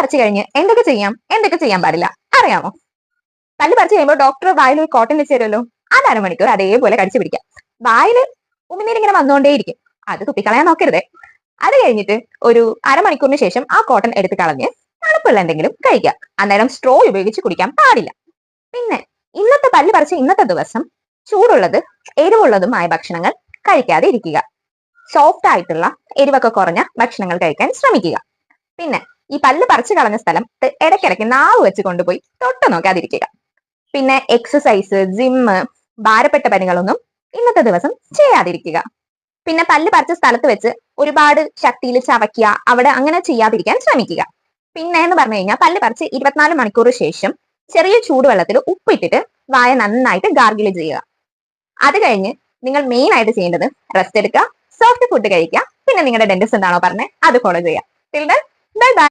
പറിച്ചു കഴിഞ്ഞ് എന്തൊക്കെ ചെയ്യാൻ പാടില്ല അറിയാമോ? പല്ല് പറിച്ചു കഴിയുമ്പോൾ ഡോക്ടർ വായിൽ ഒരു കോട്ടൺ വെച്ച് തരുമല്ലോ, അത് അരമണിക്കൂർ അതേപോലെ കടിച്ചു പിടിക്കാം. വായിൽ ഉമിനീരിങ്ങനെ വന്നുകൊണ്ടേയിരിക്കും, അത് തുപ്പിക്കളയാൻ നോക്കരുത്. അത് കഴിഞ്ഞിട്ട് ഒരു അരമണിക്കൂറിന് ശേഷം ആ കോട്ടൺ എടുത്ത് കളഞ്ഞ് തണുപ്പുള്ള എന്തെങ്കിലും കഴിക്കുക. അന്നേരം സ്ട്രോ ഉപയോഗിച്ച് കുടിക്കാൻ പാടില്ല. പിന്നെ ഇന്നത്തെ പല്ല് പറിച്ച ഇന്നത്തെ ദിവസം ചൂടുള്ളത് എരിവുള്ളതുമായ ഭക്ഷണങ്ങൾ കഴിക്കാതെ ഇരിക്കുക. സോഫ്റ്റ് ആയിട്ടുള്ള എരിവൊക്കെ കുറഞ്ഞ ഭക്ഷണങ്ങൾ കഴിക്കാൻ ശ്രമിക്കുക. പിന്നെ ഈ പല്ല് പറിച്ചു കളഞ്ഞ സ്ഥലത്ത് ഇടയ്ക്കിടയ്ക്ക് നാവ് വെച്ച് കൊണ്ടുപോയി തൊട്ട് നോക്കാതിരിക്കുക. പിന്നെ എക്സസൈസ്, ജിമ്മ്, ഭാരപ്പെട്ട പണികളൊന്നും ഇന്നത്തെ ദിവസം ചെയ്യാതിരിക്കുക. പിന്നെ പല്ല് പറിച്ച സ്ഥലത്ത് വെച്ച് ഒരുപാട് ശക്തിയിൽ ചവയ്ക്കുക, അവിടെ അങ്ങനെ ചെയ്യാതിരിക്കാൻ ശ്രമിക്കുക. പിന്നെ എന്ന് പറഞ്ഞു കഴിഞ്ഞാൽ പല്ല് പറിച്ച് 24 മണിക്കൂർ ശേഷം ചെറിയ ചൂടുവെള്ളത്തിൽ ഉപ്പിട്ടിട്ട് വായ നന്നായിട്ട് ഗാർഗിൾ ചെയ്യുക. അത് കഴിഞ്ഞ് നിങ്ങൾ മെയിൻ ആയിട്ട് ചെയ്യേണ്ടത് റെസ്റ്റ് എടുക്കുക, സോഫ്റ്റ് ഫുഡ് കഴിക്കുക, പിന്നെ നിങ്ങളുടെ ഡെന്റിസ്റ്റ് എന്താണോ പറഞ്ഞത് അത് ഫോളോ ചെയ്യുക. Till then bye bye.